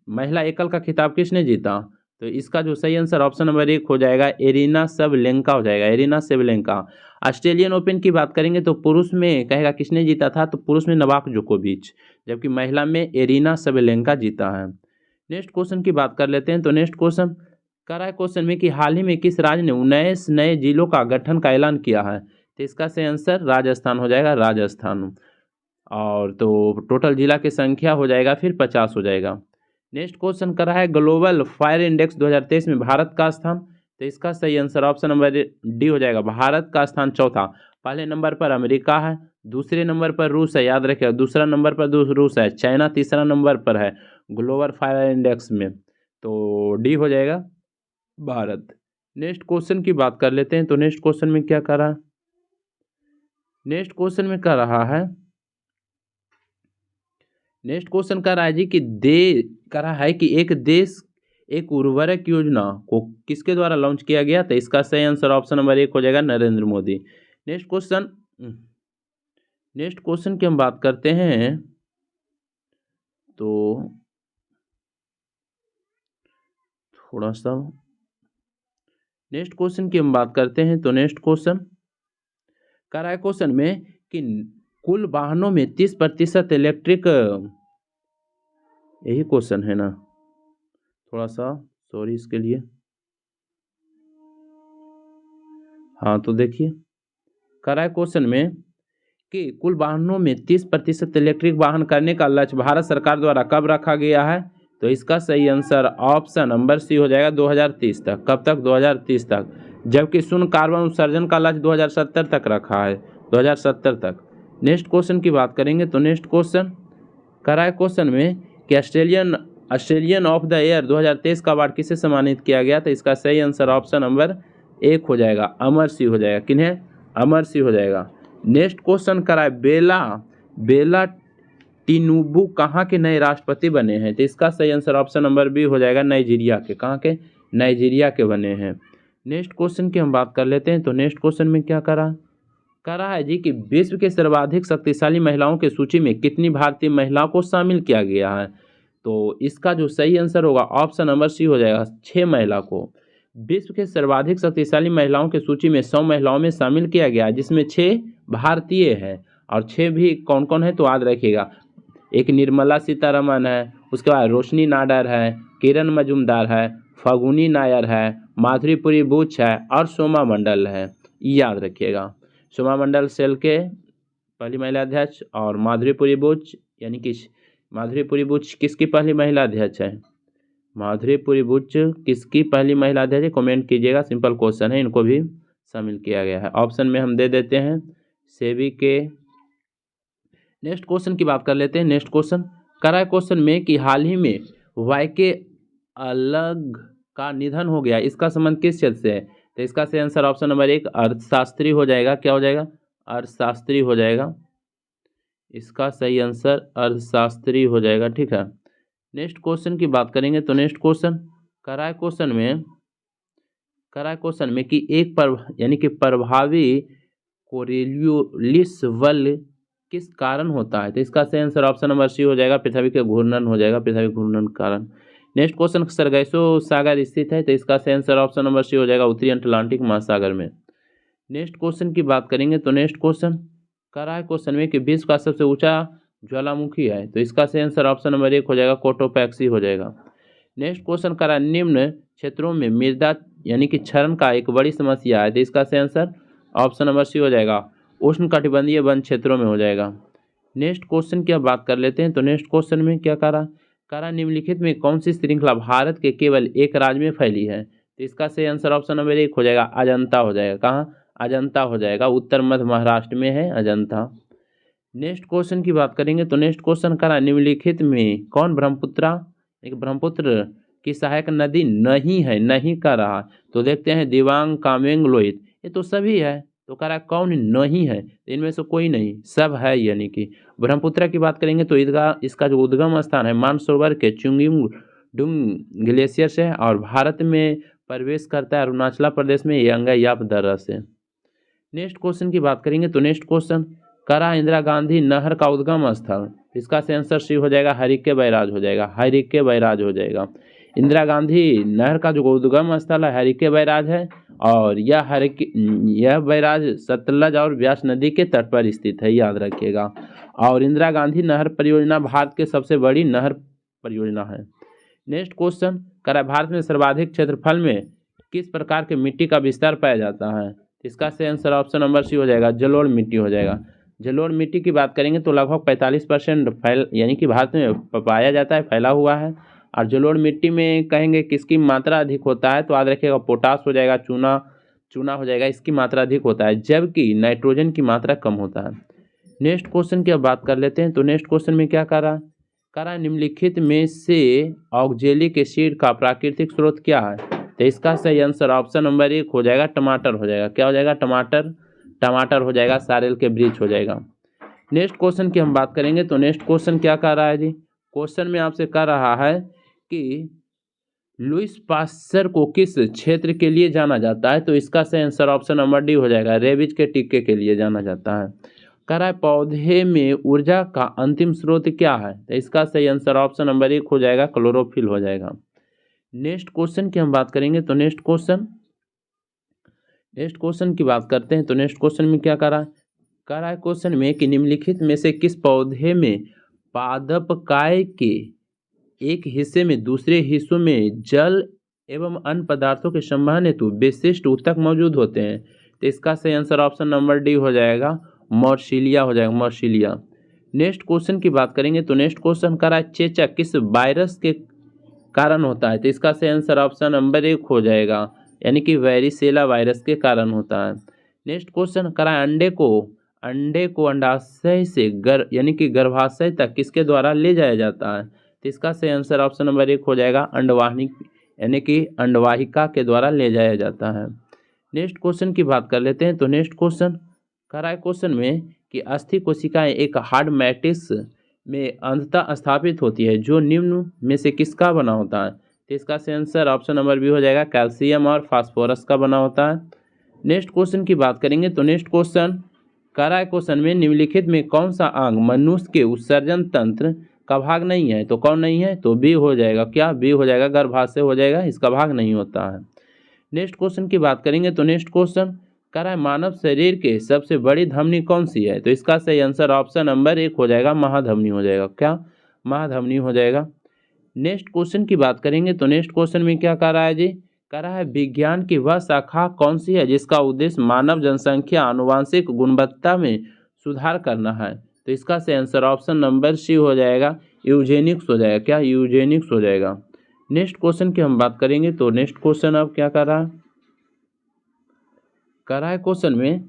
S1: महिला एकल का खिताब किसने जीता, तो इसका जो सही आंसर ऑप्शन नंबर 1 हो जाएगा, एरिना सबलेंका हो जाएगा, एरिना सबलेंका। ऑस्ट्रेलियन ओपन की बात करेंगे तो पुरुष में कहेगा किसने जीता था, तो पुरुष में नोवाक जोकोविच, जबकि महिला में एरिना सबलेंका जीता है। नेक्स्ट क्वेश्चन की बात कर लेते हैं। तो नेक्स्ट क्वेश्चन कर रहा है क्वेश्चन में कि हाल ही में किस राज्य ने 19 नए जिलों का गठन का ऐलान किया है, तो इसका सही आंसर राजस्थान हो जाएगा, राजस्थान। और तो टोटल जिला की संख्या हो जाएगा फिर 50 हो जाएगा। नेक्स्ट क्वेश्चन कर रहा है ग्लोबल फायर इंडेक्स 2023 में भारत का स्थान, तो इसका सही आंसर ऑप्शन नंबर डी हो जाएगा, भारत का स्थान चौथा। पहले नंबर पर अमेरिका है, दूसरे नंबर पर रूस है, याद रखिएगा, दूसरा नंबर पर रूस है, चाइना तीसरा नंबर पर है ग्लोबल फायर इंडेक्स में, तो डी हो जाएगा, भारत। नेक्स्ट क्वेश्चन की बात कर लेते हैं। तो नेक्स्ट क्वेश्चन में क्या कर रहा है, नेक्स्ट क्वेश्चन में कर रहा है नेक्स्ट क्वेश्चन कर रहा है जी कि एक देश एक उर्वरक योजना को किसके द्वारा लॉन्च किया गया, तो इसका सही आंसर ऑप्शन नंबर 1 हो जाएगा, नरेंद्र मोदी। नेक्स्ट क्वेश्चन की हम बात करते हैं। तो थोड़ा सा नेक्स्ट क्वेश्चन की हम बात करते हैं। तो नेक्स्ट क्वेश्चन कर रहा है क्वेश्चन में कि कुल वाहनों में 30% इलेक्ट्रिक, यही क्वेश्चन है ना, थोड़ा सा सॉरी इसके लिए। हाँ तो देखिए कर रहा है क्वेश्चन में कि कुल वाहनों में 30% इलेक्ट्रिक वाहन करने का लक्ष्य भारत सरकार द्वारा कब रखा गया है, तो इसका सही आंसर ऑप्शन नंबर सी हो जाएगा 2030 तक। कब तक? 2030 तक, जबकि शून्य कार्बन उत्सर्जन का लक्ष्य 2070 तक रखा है, 2070 तक। नेक्स्ट क्वेश्चन की बात करेंगे तो नेक्स्ट क्वेश्चन करा है क्वेश्चन में कि ऑस्ट्रेलियन ऑफ द ईयर 2023 का अवार्ड किसे सम्मानित किया गया? तो इसका सही आंसर ऑप्शन नंबर 1 हो जाएगा, अमर सिंह हो जाएगा। किन्हें? अमर सिंह हो जाएगा। नेक्स्ट क्वेश्चन करा है बेला टिनुबू कहाँ के नए राष्ट्रपति बने हैं? तो इसका सही आंसर ऑप्शन नंबर बी हो जाएगा, नाइजीरिया के। कहाँ के? नाइजीरिया के बने हैं। नेक्स्ट क्वेश्चन की हम बात कर लेते हैं। तो नेक्स्ट क्वेश्चन में क्या करा है जी कि विश्व के सर्वाधिक शक्तिशाली महिलाओं की सूची में कितनी भारतीय महिलाओं को शामिल किया गया है? तो इसका जो सही आंसर होगा ऑप्शन नंबर सी हो जाएगा, 6 महिला को विश्व के सर्वाधिक शक्तिशाली महिलाओं की सूची में 100 महिलाओं में शामिल किया गया है, जिसमें 6 भारतीय है और 6 भी कौन कौन है तो याद रखिएगा। एक निर्मला सीतारमन है, उसके बाद रोशनी नाडर है, किरण मजूमदार है, फगुनी नायर है, माधुरीपुरी बुच है और सोमा मंडल है। याद रखिएगा, सोमा मंडल सेल के पहली महिला अध्यक्ष और माधुरीपुरी बुच यानी कि माधुरीपुरी बुच किसकी पहली महिला अध्यक्ष है? माधुरीपुरी बुच किसकी पहली महिला अध्यक्ष है? कमेंट कीजिएगा, सिंपल क्वेश्चन है, इनको भी शामिल किया गया है। ऑप्शन में हम दे देते हैं सेबी के। नेक्स्ट क्वेश्चन की बात कर लेते हैं। नेक्स्ट क्वेश्चन करा है क्वेश्चन में कि हाल ही में वाईके अलग का निधन हो गया, इसका संबंध किस क्षेत्र से है? तो इसका सही आंसर ऑप्शन नंबर 1 अर्थशास्त्री हो जाएगा। क्या हो जाएगा? अर्थशास्त्री हो जाएगा। इसका सही आंसर अर्थशास्त्री हो जाएगा, ठीक है। नेक्स्ट क्वेश्चन की बात करेंगे तो नेक्स्ट क्वेश्चन करा है क्वेश्चन में कि एक यानी कि प्रभावी कोरियोलिस बल किस कारण होता है? तो इसका सही आंसर ऑप्शन नंबर सी हो जाएगा, पृथ्वी के घूर्णन हो जाएगा, पृथ्वी घूर्णन कारण। नेक्स्ट क्वेश्चन सरगैसो सागर स्थित है, तो इसका सही आंसर ऑप्शन नंबर सी हो जाएगा, उत्तरी अटलांटिक महासागर में। नेक्स्ट क्वेश्चन की बात करेंगे तो नेक्स्ट क्वेश्चन करा है क्वेश्चन में कि विश्व का सबसे ऊंचा ज्वालामुखी है, तो इसका सही आंसर ऑप्शन नंबर 1 हो जाएगा, कोटोपैक्सी हो जाएगा। नेक्स्ट क्वेश्चन करा निम्न क्षेत्रों में मृदा यानी कि क्षरण का एक बड़ी समस्या है, तो इसका सही आंसर ऑप्शन नंबर सी हो जाएगा, उष्ण कटिबंधीय वन क्षेत्रों में हो जाएगा। नेक्स्ट क्वेश्चन की अब बात कर लेते हैं। तो नेक्स्ट क्वेश्चन में क्या करा निम्नलिखित में कौन सी श्रृंखला भारत के केवल एक राज्य में फैली है? तो इसका सही आंसर ऑप्शन नंबर 1 हो जाएगा, अजंता हो जाएगा। कहाँ? अजंता हो जाएगा, उत्तर मध्य महाराष्ट्र में है अजंता। नेक्स्ट क्वेश्चन की बात करेंगे तो नेक्स्ट क्वेश्चन करा निम्नलिखित में कौन ब्रह्मपुत्र की सहायक नदी नहीं कर रहा? तो देखते हैं दिबांग, कामेंग, लोहित, ये तो सभी है, तो कह रहा है कौन नहीं है? तो इनमें से कोई नहीं, सब है। यानी कि ब्रह्मपुत्र की बात करेंगे तो इसका जो उद्गम स्थान है मानसरोवर के चुंगीडुंग ग्लेशियर से है और भारत में प्रवेश करता है अरुणाचल प्रदेश में यांगायाप दर्रा से। नेक्स्ट क्वेश्चन की बात करेंगे तो नेक्स्ट क्वेश्चन करा इंदिरा गांधी नहर का उद्गम स्थल, इसका आंसर सी हो जाएगा, हरिके बैराज हो जाएगा, हरिके बैराज हो जाएगा। इंदिरा गांधी नहर का जो उद्गम स्थल है हरिके बैराज है और यह बैराज सतलज और व्यास नदी के तट पर स्थित है, याद रखिएगा। और इंदिरा गांधी नहर परियोजना भारत के सबसे बड़ी नहर परियोजना है। नेक्स्ट क्वेश्चन करा भारत में सर्वाधिक क्षेत्रफल में किस प्रकार के मिट्टी का विस्तार पाया जाता है? इसका सही आंसर ऑप्शन नंबर सी हो जाएगा, जलोढ़ मिट्टी हो जाएगा। जलोढ़ मिट्टी की बात करेंगे तो लगभग 45% यानी कि भारत में पाया जाता है, फैला हुआ है। और जलोढ़ मिट्टी में कहेंगे किसकी मात्रा अधिक होता है? तो याद रखिएगा पोटास हो जाएगा, चूना हो जाएगा, इसकी मात्रा अधिक होता है, जबकि नाइट्रोजन की मात्रा कम होता है। नेक्स्ट क्वेश्चन की अब बात कर लेते हैं। तो नेक्स्ट क्वेश्चन में क्या करा निम्नलिखित में से ऑक्जेलिक एसिड का प्राकृतिक स्रोत क्या है? तो इसका सही आंसर ऑप्शन नंबर 1 हो जाएगा, टमाटर हो जाएगा। क्या हो जाएगा? टमाटर हो जाएगा, सारेल के वृक्ष हो जाएगा। नेक्स्ट क्वेश्चन की हम बात करेंगे तो नेक्स्ट क्वेश्चन क्या कर रहा है जी? क्वेश्चन में आपसे कह रहा है कि लुईस पास्चर को किस क्षेत्र के लिए जाना जाता है? तो इसका सही आंसर ऑप्शन नंबर डी हो जाएगा, रेबीज के टीके के लिए जाना जाता है। कह रहा है पौधे में ऊर्जा का अंतिम स्रोत क्या है? तो इसका सही आंसर ऑप्शन नंबर 1 हो जाएगा, क्लोरोफिल हो जाएगा। नेक्स्ट क्वेश्चन की हम बात करेंगे तो नेक्स्ट क्वेश्चन की बात करते हैं। तो नेक्स्ट क्वेश्चन में क्या कह रहा है क्वेश्चन में कि निम्नलिखित में से किस पौधे में पादपकाय के एक हिस्से में दूसरे हिस्सों में जल एवं अन्य पदार्थों के संवहन हेतु विशिष्ट ऊतक मौजूद होते हैं? तो इसका सही आंसर ऑप्शन नंबर डी हो जाएगा, मॉर्सिलिया हो जाएगा, मॉर्सिलिया। नेक्स्ट क्वेश्चन की बात करेंगे तो नेक्स्ट क्वेश्चन कह रहा है चेचक किस वायरस के कारण होता है, तो इसका सही आंसर ऑप्शन नंबर 1 हो जाएगा, यानी कि वैरिसेला वायरस के कारण होता है। नेक्स्ट क्वेश्चन करा, अंडे को अंडाशय से यानी कि गर्भाशय तक किसके द्वारा ले जाया जाता है, तो इसका सही आंसर ऑप्शन नंबर 1 हो जाएगा, अंडवाहिनी यानी कि अंडवाहिका के द्वारा ले जाया जाता है। नेक्स्ट क्वेश्चन की बात कर लेते हैं। तो नेक्स्ट क्वेश्चन करा है क्वेश्चन में कि अस्थि कोशिकाएं एक हार्ड मैट्रिक्स में अंततः स्थापित होती है जो निम्न में से किसका बना होता है, तो इसका सही आंसर ऑप्शन नंबर बी हो जाएगा, कैल्शियम और फास्फोरस का बना होता है। नेक्स्ट क्वेश्चन की बात करेंगे। तो नेक्स्ट क्वेश्चन करा है क्वेश्चन में निम्नलिखित में कौन सा अंग मनुष्य के उत्सर्जन तंत्र का भाग नहीं है, तो कौन नहीं है, तो बी हो जाएगा, क्या बी हो जाएगा, गर्भाशय हो जाएगा, इसका भाग नहीं होता है। नेक्स्ट क्वेश्चन की बात करेंगे। तो नेक्स्ट क्वेश्चन कह रहा है मानव शरीर के सबसे बड़ी धमनी कौन सी है, तो इसका सही आंसर ऑप्शन नंबर 1 हो जाएगा, महाधमनी हो जाएगा, क्या महाधमनी हो जाएगा। नेक्स्ट क्वेश्चन की बात करेंगे। तो नेक्स्ट क्वेश्चन में क्या कह रहा है जी, कह रहा है विज्ञान की वह शाखा कौन सी है जिसका उद्देश्य मानव जनसंख्या आनुवांशिक गुणवत्ता में सुधार करना है, तो इसका सही आंसर ऑप्शन नंबर सी हो जाएगा, यूजेनिक्स हो जाएगा, क्या यूजेनिक्स हो जाएगा। नेक्स्ट क्वेश्चन की हम बात करेंगे। तो नेक्स्ट क्वेश्चन अब क्या कर रहा है क्वेश्चन में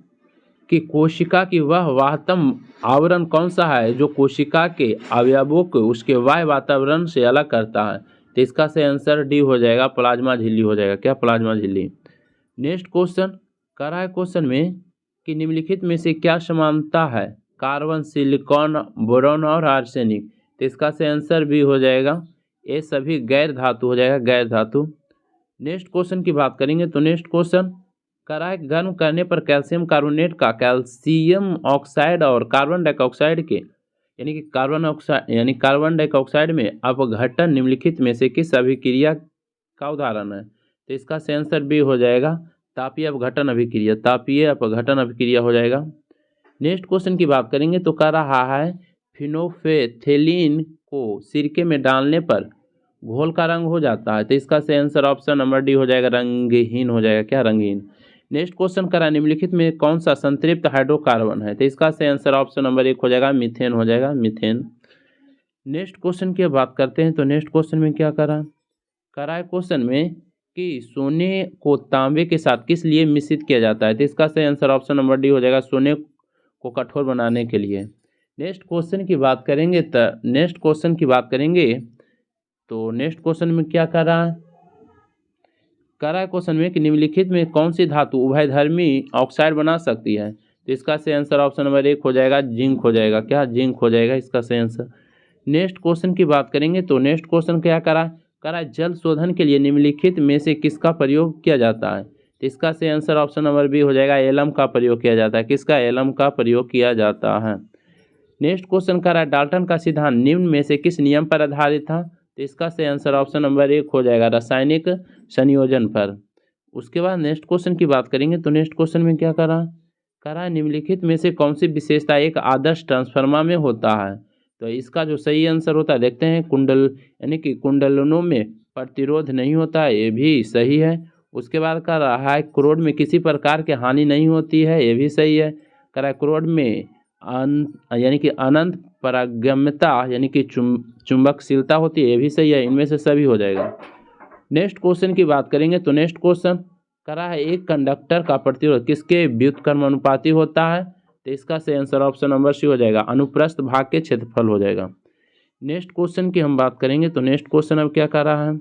S1: कि कोशिका की वह वाहतम आवरण कौन सा है जो कोशिका के अवयवों को उसके बाह्य वातावरण से अलग करता है, तो इसका सही आंसर डी हो जाएगा, प्लाज्मा झिल्ली हो जाएगा, क्या प्लाज्मा झिल्ली। नेक्स्ट क्वेश्चन कर रहा है क्वेश्चन में कि निम्नलिखित में से क्या समानता है कार्बन, सिलिकॉन, बोरॉन और आर्सेनिक, तो इसका सही आंसर भी हो जाएगा, ये सभी गैर धातु हो जाएगा, गैर धातु। नेक्स्ट क्वेश्चन की बात करेंगे। तो नेक्स्ट क्वेश्चन करा है गर्म करने पर कैल्शियम कार्बोनेट का कैल्शियम ऑक्साइड और कार्बन डाइऑक्साइड के यानी कार्बन डाइऑक्साइड में अपघटन निम्नलिखित में से किस अभिक्रिया का उदाहरण है, तो इसका सही आंसर भी हो जाएगा, तापीय अपघटन अभिक्रिया, तापीय अपघटन अभिक्रिया हो जाएगा। नेक्स्ट क्वेश्चन की बात करेंगे। तो कह रहा है फिनोल्फेथेलिन को सिरके में डालने पर घोल का रंग हो जाता है, तो इसका सही आंसर ऑप्शन नंबर डी हो जाएगा, रंगहीन हो जाएगा, क्या रंगहीन। नेक्स्ट क्वेश्चन करा निम्नलिखित में कौन सा संतृप्त हाइड्रोकार्बन है, तो इसका सही आंसर ऑप्शन नंबर 1 हो जाएगा, मीथेन हो जाएगा, मीथेन। नेक्स्ट क्वेश्चन की बात करते हैं। तो नेक्स्ट क्वेश्चन में क्या करा है क्वेश्चन में कि सोने को तांबे के साथ किस लिए मिश्रित किया जाता है, तो इसका सही आंसर ऑप्शन नंबर डी हो जाएगा, सोने को कठोर बनाने के लिए। नेक्स्ट क्वेश्चन की बात करेंगे। तो नेक्स्ट क्वेश्चन में क्या कर रहा है क्वेश्चन में कि निम्नलिखित में कौन सी धातु उभयधर्मी ऑक्साइड बना सकती है, तो इसका सही आंसर ऑप्शन नंबर 1 हो जाएगा, जिंक हो जाएगा, क्या जिंक हो जाएगा, इसका सही आंसर। नेक्स्ट क्वेश्चन की बात करेंगे। तो नेक्स्ट क्वेश्चन क्या करा है जल शोधन के लिए निम्नलिखित में से किसका प्रयोग किया जाता है, तो इसका सही आंसर ऑप्शन नंबर बी हो जाएगा, एलम का प्रयोग किया जाता है, किसका, एलम का प्रयोग किया जाता है। नेक्स्ट क्वेश्चन कह रहा है डाल्टन का सिद्धांत निम्न में से किस नियम पर आधारित था, तो इसका सही आंसर ऑप्शन नंबर 1 हो जाएगा, रासायनिक संयोजन पर। उसके बाद नेक्स्ट क्वेश्चन की बात करेंगे। तो नेक्स्ट क्वेश्चन में क्या करा है निम्नलिखित में से कौन सी विशेषता एक आदर्श ट्रांसफार्मर में होता है, तो इसका जो सही आंसर होता है देखते हैं, यानी कि कुंडलनों में प्रतिरोध नहीं होता है, ये भी सही है। उसके बाद कह रहा है क्रोड में किसी प्रकार की हानि नहीं होती है, ये भी सही है। कह रहा है क्रोड में यानी कि अनंत पारगम्यता यानी कि चुंबकशीलता होती है, ये भी सही है, इनमें से सभी हो जाएगा। नेक्स्ट क्वेश्चन की बात करेंगे। तो नेक्स्ट क्वेश्चन करा है एक कंडक्टर का प्रतिरोध किसके व्युत्क्रमानुपाती होता है, तो इसका सही आंसर ऑप्शन नंबर सी हो जाएगा, अनुप्रस्थ भाग के क्षेत्रफल हो जाएगा। नेक्स्ट क्वेश्चन की हम बात करेंगे। तो नेक्स्ट क्वेश्चन अब क्या कर रहा है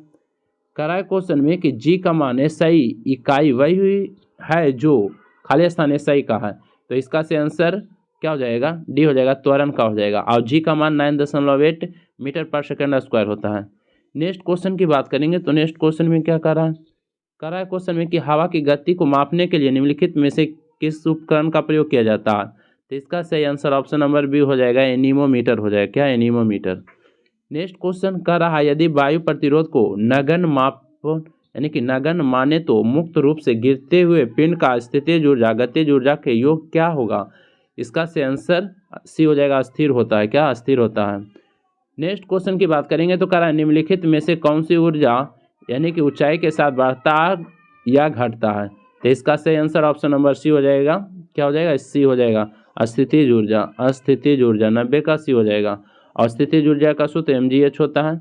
S1: क्वेश्चन में कि जी का मान एसआई इकाई वही है जो खाली स्थान एसआई का है, तो इसका सही आंसर क्या हो जाएगा, डी हो जाएगा, त्वरण का हो जाएगा, और जी का मान 9.8 मीटर पर सेकेंड स्क्वायर होता है। नेक्स्ट क्वेश्चन की बात करेंगे। तो नेक्स्ट क्वेश्चन में क्या कर रहा है क्वेश्चन में कि हवा की गति को मापने के लिए निम्नलिखित में से किस उपकरण का प्रयोग किया जाता है, तो इसका सही आंसर ऑप्शन नंबर बी हो जाएगा, एनीमोमीटर हो जाएगा, क्या एनीमोमीटर। नेक्स्ट क्वेश्चन कर रहा है यदि वायु प्रतिरोध को नगण्य माने तो मुक्त रूप से गिरते हुए पिंड का स्थितिज ऊर्जा गतिज ऊर्जा के योग क्या होगा, इसका सही आंसर सी हो जाएगा, अस्थिर होता है, क्या अस्थिर होता है। नेक्स्ट क्वेश्चन की बात करेंगे। तो कह रहा है निम्नलिखित में से कौन सी ऊर्जा यानी कि ऊंचाई के साथ बढ़ता या घटता है, तो इसका सही आंसर ऑप्शन नंबर सी हो जाएगा, क्या हो जाएगा, सी हो जाएगा, अस्थितिज ऊर्जा 90 का सी हो जाएगा, और स्थितिज ऊर्जा का सूत्र mgh होता है।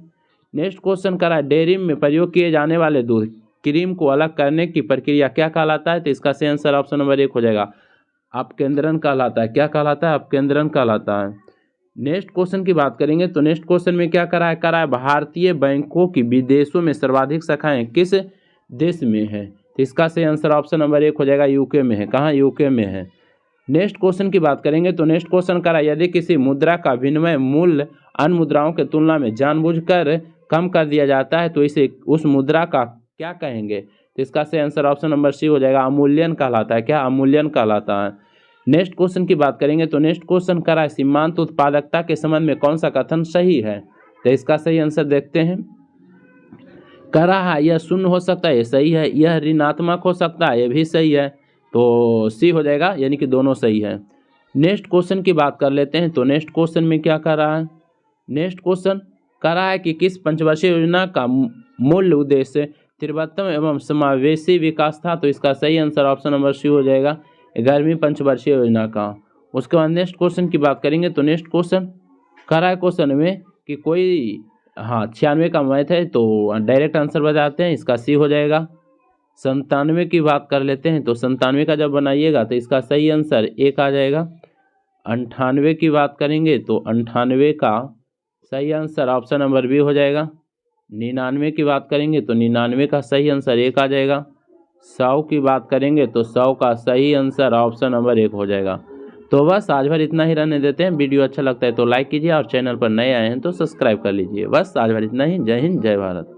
S1: नेक्स्ट क्वेश्चन करा है डेयरी में प्रयोग किए जाने वाले दूध क्रीम को अलग करने की प्रक्रिया क्या कहलाता है? तो इसका सही आंसर ऑप्शन नंबर 1 हो जाएगा, अपकेंद्रण कहलाता है। क्या कहलाता है? अपकेंद्रण कहलाता है। नेक्स्ट क्वेश्चन की बात करेंगे तो नेक्स्ट क्वेश्चन में क्या करा है भारतीय बैंकों की विदेशों में सर्वाधिक शाखाएं किस देश में है? तो इसका सही आंसर ऑप्शन नंबर 1 हो जाएगा, यूके में है। कहाँ? यूके में है। नेक्स्ट क्वेश्चन की बात करेंगे तो नेक्स्ट क्वेश्चन करा यदि किसी मुद्रा का विनिमय मूल्य अन्य मुद्राओं के तुलना में जानबूझकर कम कर दिया जाता है तो इसे उस मुद्रा का क्या कहेंगे? तो इसका सही आंसर ऑप्शन नंबर सी हो जाएगा, अवमूल्यन कहलाता है। क्या? अवमूल्यन कहलाता है। नेक्स्ट क्वेश्चन की बात करेंगे तो नेक्स्ट क्वेश्चन करा है सीमांत उत्पादकता के संबंध में कौन सा कथन सही है? तो इसका सही आंसर देखते हैं। कह रहा है यह शून्य हो सकता है, ये सही है। यह ऋणात्मक हो सकता है, ये भी सही है। तो सी हो जाएगा, यानी कि दोनों सही है। नेक्स्ट क्वेश्चन की बात कर लेते हैं तो नेक्स्ट क्वेश्चन में क्या कर रहा है? नेक्स्ट क्वेश्चन कह रहा है कि किस पंचवर्षीय योजना का मूल उद्देश्य तीव्रतम एवं समावेशी विकास था? तो इसका सही आंसर ऑप्शन नंबर सी हो जाएगा, 11वीं पंचवर्षीय योजना का। उसके बाद नेक्स्ट क्वेश्चन की बात करेंगे तो नेक्स्ट क्वेश्चन कह रहा है क्वेश्चन में कि कोई 96 का मैथ है तो डायरेक्ट आंसर बताते हैं, इसका सी हो जाएगा। 97 की बात कर लेते हैं तो 97 का जब बनाइएगा तो इसका सही आंसर 1 आ जाएगा। 98 की बात करेंगे तो 98 का सही आंसर ऑप्शन नंबर बी हो जाएगा। 99 की बात करेंगे तो 99 का सही आंसर 1 आ जाएगा। 100 की बात करेंगे तो 100 का सही आंसर ऑप्शन नंबर 1 हो जाएगा। तो बस आज भर इतना ही रहने देते हैं। वीडियो अच्छा लगता है तो लाइक कीजिए और चैनल पर नए आए हैं तो सब्सक्राइब कर लीजिए। बस आज भर इतना ही। जय हिंद, जय भारत।